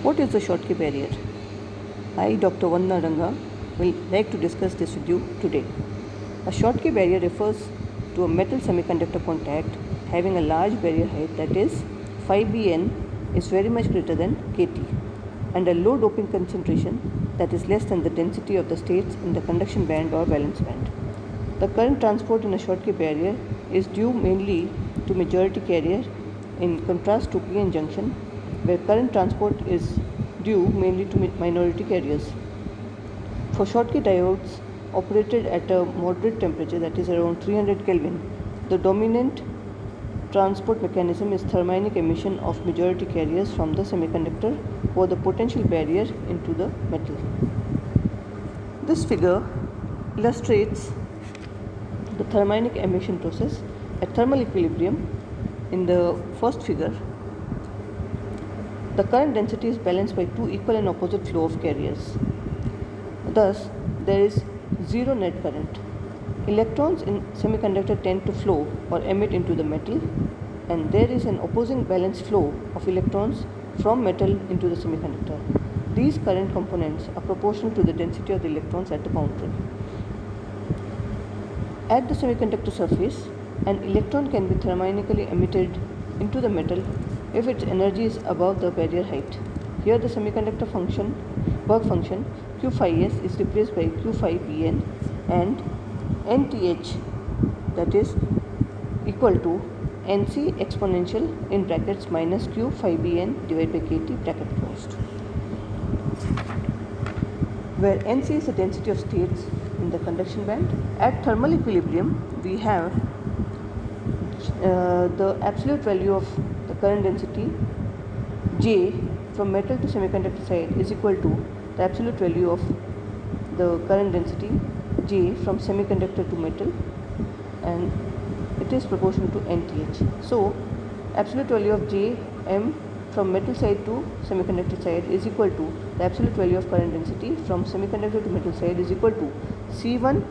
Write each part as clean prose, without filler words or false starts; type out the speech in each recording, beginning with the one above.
What is the Schottky barrier? I, Dr. Vandana Ranga, will like to discuss this with you today. A Schottky barrier refers to a metal semiconductor contact having a large barrier height, that is, phi Bn is very much greater than Kt, and a low doping concentration, that is less than the density of the states in the conduction band or valence band. The current transport in a Schottky barrier is due mainly to majority carrier, in contrast to p-n junction, where current transport is due mainly to minority carriers. For Schottky diodes operated at a moderate temperature, that is around 300 Kelvin, the dominant transport mechanism is thermionic emission of majority carriers from the semiconductor over the potential barrier into the metal. This figure illustrates the thermionic emission process at thermal equilibrium. In the first figure, the current density is balanced by two equal and opposite flow of carriers. Thus, there is zero net current. Electrons in semiconductor tend to flow or emit into the metal, and there is an opposing balanced flow of electrons from metal into the semiconductor. These current components are proportional to the density of the electrons at the boundary. At the semiconductor surface, an electron can be thermionically emitted into the metal if its energy is above the barrier height. Here the semiconductor work function Q phi s is replaced by Q phi Bn, and Nth, that is equal to Nc exponential in brackets minus Q phi Bn divided by Kt bracket closed, where Nc is the density of states in the conduction band. At thermal equilibrium, we have the absolute value of the current density J from metal to semiconductor side is equal to the absolute value of the current density J from semiconductor to metal, and it is proportional to Nth. So, absolute value of Jm from metal side to semiconductor side is equal to the absolute value of current density from semiconductor to metal side is equal to C1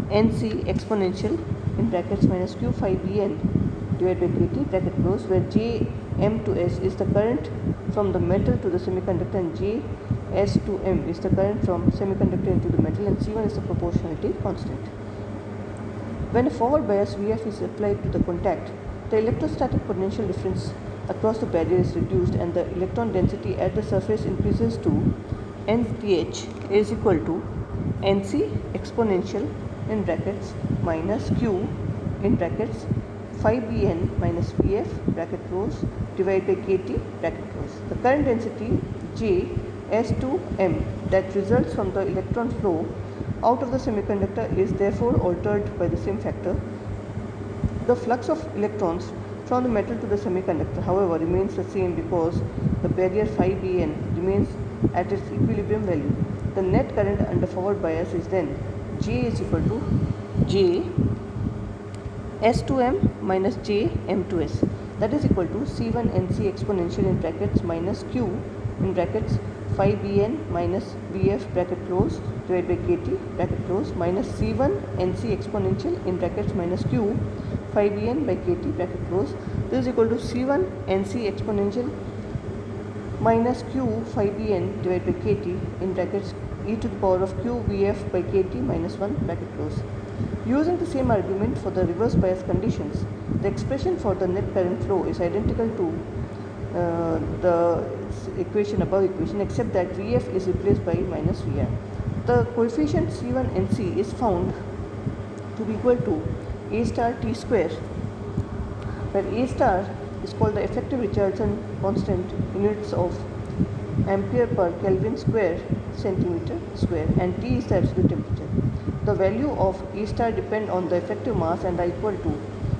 Nc exponential in brackets minus Q phi Bn divided by Kt bracket close, where Jm to S is the current from the metal to the semiconductor, and Js to M is the current from semiconductor into the metal, and C1 is the proportionality constant. When a forward bias Vf is applied to the contact, the electrostatic potential difference across the barrier is reduced, and the electron density at the surface increases to Nth is equal to Nc exponential in brackets minus Q in brackets phi Bn minus Vf bracket close divided by Kt bracket close. The current density J S to M that results from the electron flow out of the semiconductor is therefore altered by the same factor. The flux of electrons from the metal to the semiconductor, however, remains the same because the barrier phi Bn remains at its equilibrium value. The net current under forward bias is then J is equal to J S to M minus J M to S, that is equal to C1 Nc exponential in brackets minus Q in brackets phi Bn minus Vf bracket close divided by Kt bracket close minus C1 Nc exponential in brackets minus Q phi Bn by Kt bracket close. This is equal to C1 Nc exponential minus Q phi Bn divided by Kt in brackets e to the power of Q Vf by Kt minus 1 bracket close. Using the same argument for the reverse bias conditions, the expression for the net current flow is identical to the above equation, except that Vf is replaced by minus Vr. The coefficient C1 Nc is found to be equal to A star T square, where A star is called the effective Richardson constant in units of ampere per Kelvin square centimeter square, and T is the absolute temperature. The value of A star depend on the effective mass and are equal to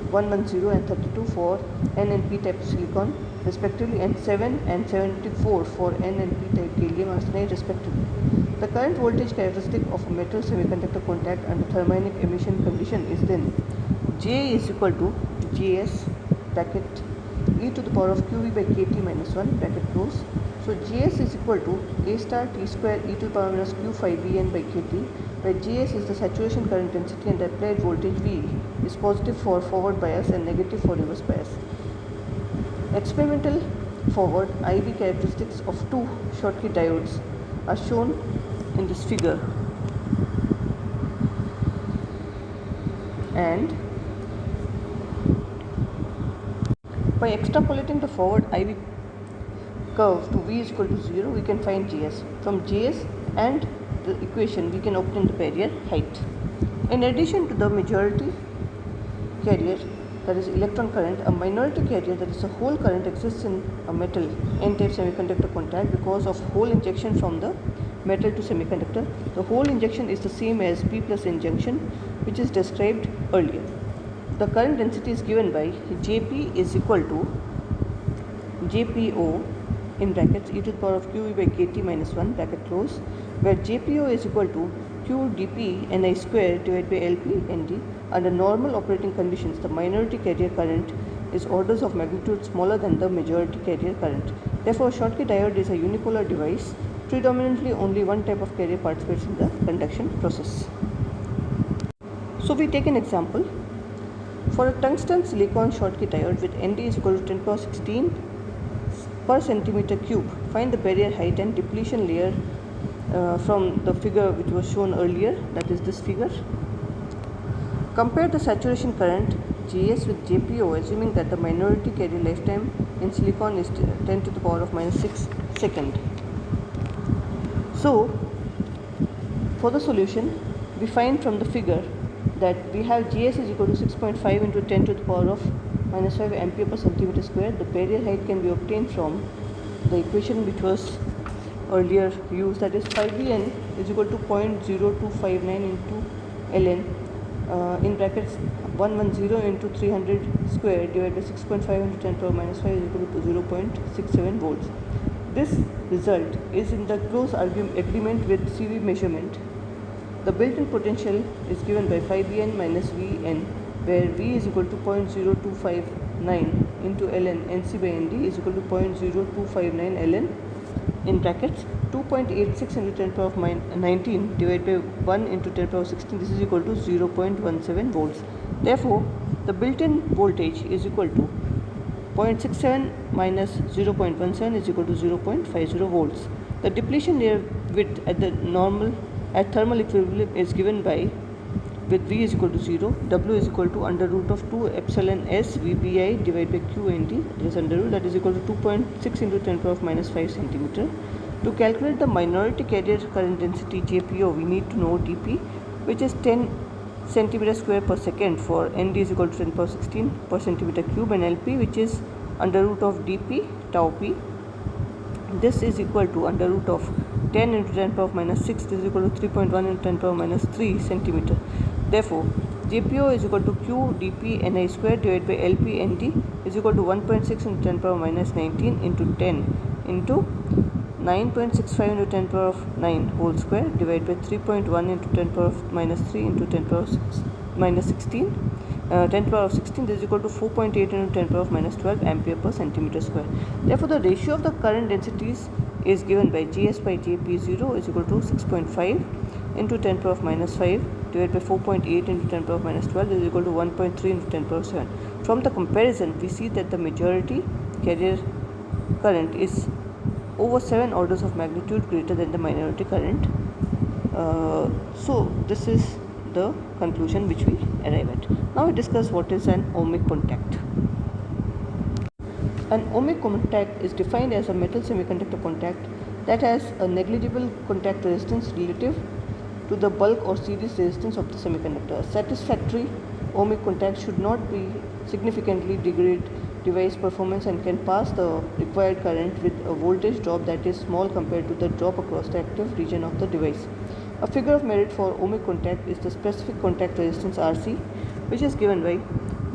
110 and 32 for N and P type silicon respectively, and 7 and 74 for N and P type gallium arsenide respectively. The current voltage characteristic of a metal semiconductor contact under thermionic emission condition is then J is equal to Js bracket e to the power of Qv by Kt minus 1 bracket close. So Js is equal to A star T square e to the power minus Q phi Bn by Kt, where Js is the saturation current density and the applied voltage V is positive for forward bias and negative for reverse bias. Experimental forward IV characteristics of two Schottky diodes are shown in this figure, and by extrapolating the forward IV curve to V is equal to 0, we can find Gs. From Gs and the equation, we can obtain the barrier height. In addition to the majority carrier, that is electron current, a minority carrier, that is a hole current, exists in a metal N-type semiconductor contact because of hole injection from the metal to semiconductor. The hole injection is the same as P plus N junction, which is described earlier. The current density is given by Jp is equal to Jpo in brackets e to the power of qE by kt minus 1 bracket close, where Jpo is equal to q dp ni square divided by lp nd. Under normal operating conditions, the minority carrier current is orders of magnitude smaller than the majority carrier current. Therefore, Schottky diode is a unipolar device. Predominantly only one type of carrier participates in the conduction process. So we take an example. For a tungsten silicon Schottky diode with Nd is equal to 10 power 16 per centimeter cube, find the barrier height and depletion layer from the figure which was shown earlier, that is this figure. Compare the saturation current Js with Jpo, assuming that the minority carrier lifetime in silicon is 10 to the power of minus 6 second. So for the solution, we find from the figure that we have Gs is equal to 6.5 into 10 to the power of minus 5 ampere per centimeter square. The barrier height can be obtained from the equation which was earlier used, that is 5Bn is equal to 0.0259 into ln in brackets 110 into 300 square divided by 6.5 into 10 power minus 5 is equal to 0.67 volts. This result is in the close agreement with CV measurement. The built-in potential is given by 5Bn minus Vn, where V is equal to 0.0259 into ln Nc by Nd is equal to 0.0259 ln in brackets 2.86 into 10 power of 19 divided by 1 into 10 power of 16. This is equal to 0.17 volts. Therefore, the built-in voltage is equal to 0.67 minus 0.17 is equal to 0.50 volts. The depletion layer width at thermal equilibrium is given by, with V is equal to 0, W is equal to under root of 2 epsilon S VBI divided by QND, that is under root, that is equal to 2.6 into 10 power of minus 5 centimeter. To calculate the minority carrier current density JPO, we need to know dP, which is 10 centimeter square per second for Nd is equal to 10 power 16 per centimeter cube, and Lp, which is under root of dP tau p. This is equal to under root of 10 into 10 power of minus 6, this is equal to 3.1 into 10 power minus 3 centimeter. Therefore, JPO is equal to Q dP Ni square divided by Lp Nd is equal to 1.6 into 10 power minus 19 into 10 into 9.65 into 10 power of 9 whole square divided by 3.1 into 10 power of minus 3 into 10 power of 6, minus 16 10 power of 16, this is equal to 4.8 into 10 power of minus 12 ampere per centimeter square. Therefore, the ratio of the current densities is given by Gs by Jp0 is equal to 6.5 into 10 power of minus 5 divided by 4.8 into 10 power of minus 12 is equal to 1.3 into 10 power of 7. From the comparison, we see that the majority carrier current is over 7 orders of magnitude greater than the minority current. So this is the conclusion which we arrive at. Now we discuss what is an ohmic contact. An ohmic contact is defined as a metal semiconductor contact that has a negligible contact resistance relative to the bulk or series resistance of the semiconductor. A satisfactory ohmic contact should not be significantly degrade device performance and can pass the required current with a voltage drop that is small compared to the drop across the active region of the device. A figure of merit for ohmic contact is the specific contact resistance Rc, which is given by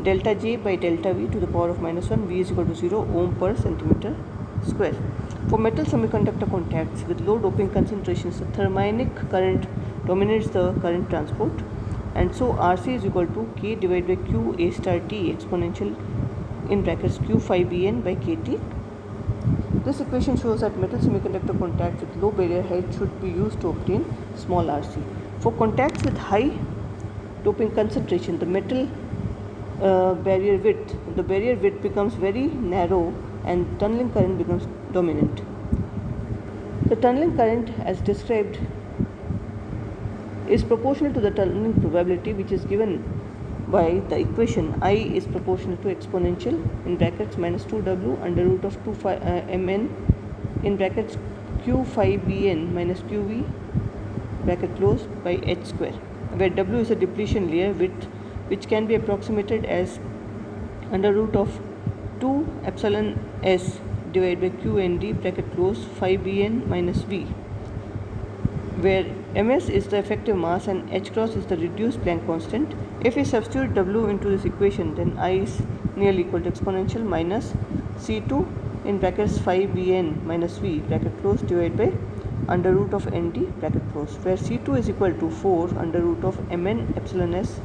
delta J by delta V to the power of minus 1, V is equal to 0 ohm per centimeter square. For metal semiconductor contacts with low doping concentrations, the thermionic current dominates the current transport, and so Rc is equal to K divided by Q A star T exponential in brackets Q phi Bn by Kt. This equation shows that metal semiconductor contacts with low barrier height should be used to obtain small Rc. For contacts with high doping concentration, the barrier width becomes very narrow and tunneling current becomes dominant. The tunneling current, as described, is proportional to the tunneling probability, which is given by the equation I is proportional to exponential in brackets minus 2w under root of 2 mn in brackets q phi bn minus qv bracket close by h square, where w is a depletion layer width, which can be approximated as under root of 2 epsilon s divided by q nd bracket close phi bn minus v, where ms is the effective mass and h cross is the reduced Planck constant. If we substitute w into this equation, then I is nearly equal to exponential minus c2 in brackets phi bn minus v bracket close divided by under root of nd bracket close, where c2 is equal to 4 under root of mn epsilon s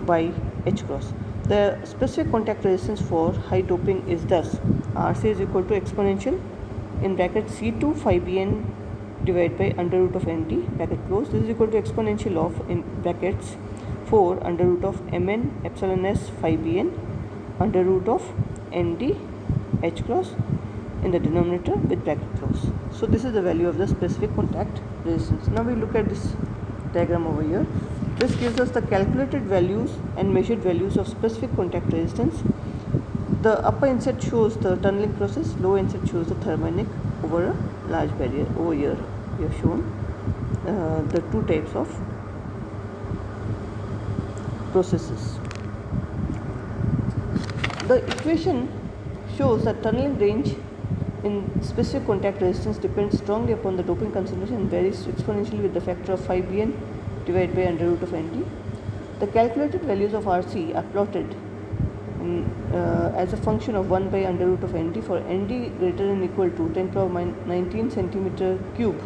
by h cross. The specific contact resistance for high doping is thus Rc is equal to exponential in brackets c2 phi bn divided by under root of nd bracket close. This is equal to exponential of in brackets 4 under root of mn epsilon s phi bn under root of nd h cross in the denominator with bracket close. So this is the value of the specific contact resistance. Now we look at this diagram over here. This gives us the calculated values and measured values of specific contact resistance. The upper inset shows the tunneling process, lower inset shows the thermionic over a large barrier. Over here we have shown the two types of processes. The equation shows that tunneling range in specific contact resistance depends strongly upon the doping concentration and varies exponentially with the factor of phi bn divided by under root of nd. The calculated values of Rc are plotted as a function of 1 by under root of nd for nd greater than or equal to 10 power 19 centimeter cube.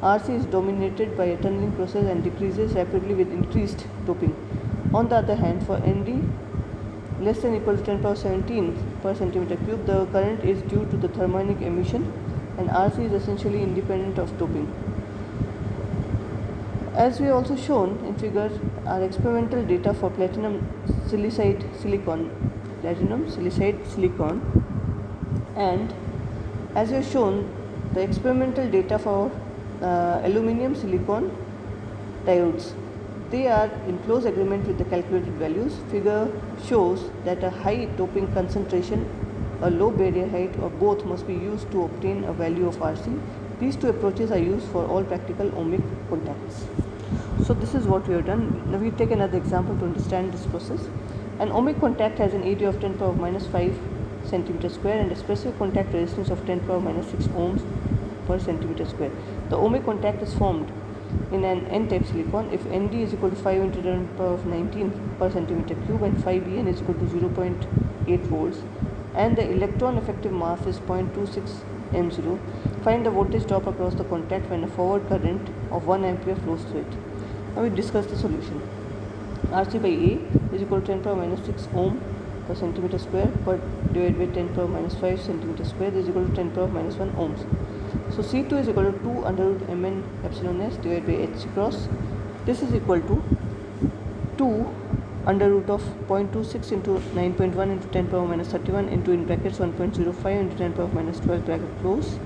Rc is dominated by a tunneling process and decreases rapidly with increased doping. On the other hand, for nd less than or equal to 10 power 17 per centimeter cube, the current is due to the thermionic emission and Rc is essentially independent of doping. As we also shown in figure are experimental data for platinum silicide silicon, and as we have shown the experimental data for aluminum silicon diodes. They are in close agreement with the calculated values. Figure shows that a high doping concentration, a low barrier height, or both must be used to obtain a value of Rc. These two approaches are used for all practical ohmic contacts. So this is what we have done. Now we take another example to understand this process. An ohmic contact has an area of 10 power minus 5 centimeter square and a specific contact resistance of 10 power minus 6 ohms per centimeter square. The ohmic contact is formed in an n-type silicon if Nd is equal to 5 into 10 power of 19 per centimeter cube and phi Bn is equal to 0.8 volts and the electron effective mass is 0.26 m0. Find the voltage drop across the contact when a forward current of 1 ampere flows through it. Now we discuss the solution. Rc by A is equal to 10 power minus 6 ohm per centimeter square per divided by 10 power minus 5 centimeter square. This is equal to 10 power minus 1 ohms. So C2 is equal to 2 under root mn epsilon s divided by h cross. This is equal to 2 under root of 0.26 into 9.1 into 10 power minus 31 into in brackets 1.05 into 10 power minus 12 bracket close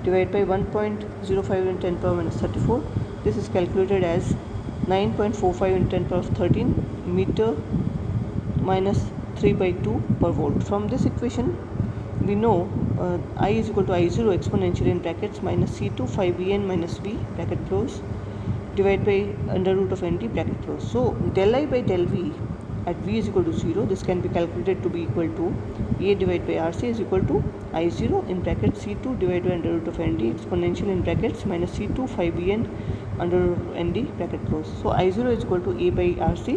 divided by 1.05 into 10 power minus 34. This is calculated as 9.45 into 10 power of 13 meter minus 3 by 2 per volt. From this equation we know I is equal to I0 exponentially in brackets minus C2 phi Bn minus V bracket close divided by under root of Nd bracket close. So del I by del V at V is equal to 0. This can be calculated to be equal to A divided by Rc is equal to I0 in brackets C2 divided by under root of Nd exponential in brackets minus C2 phi Bn under root of Nd bracket close. So I0 is equal to A by Rc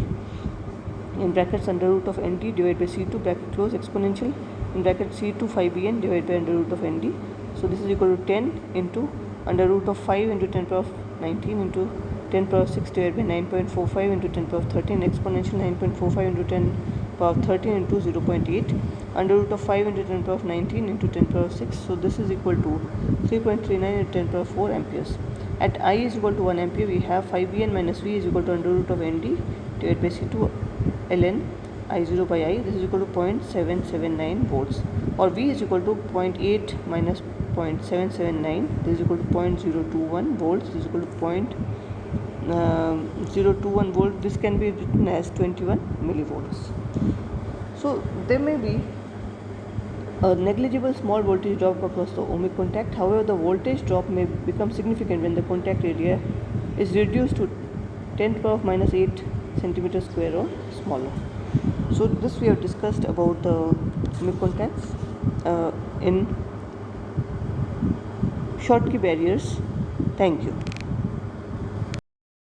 in brackets under root of Nd divided by C2 bracket close exponential in bracket C2 phi Bn divided by under root of Nd. So this is equal to 10 into under root of 5 into 10 power of 19 into 10 power of 6 divided by 9.45 into 10 power of 13 exponential 9.45 into 10 power of 13 into 0.8 under root of 5 into 10 power of 19 into 10 power of 6. So this is equal to 3.39 into 10 power of 4 amperes. At I is equal to 1 ampere we have phi Bn minus V is equal to under root of Nd divided by C2 ln I0 by I, this is equal to 0.779 volts, or V is equal to 0.8 minus 0.779, this is equal to 0.021 volts, this is equal to 0.021 volt. This can be written as 21 millivolts. So there may be a negligible small voltage drop across the ohmic contact. However, the voltage drop may become significant when the contact area is reduced to 10 to the power of minus 8 centimeter square or smaller. So this we have discussed about the ohmic contacts in Schottky barriers. Thank you.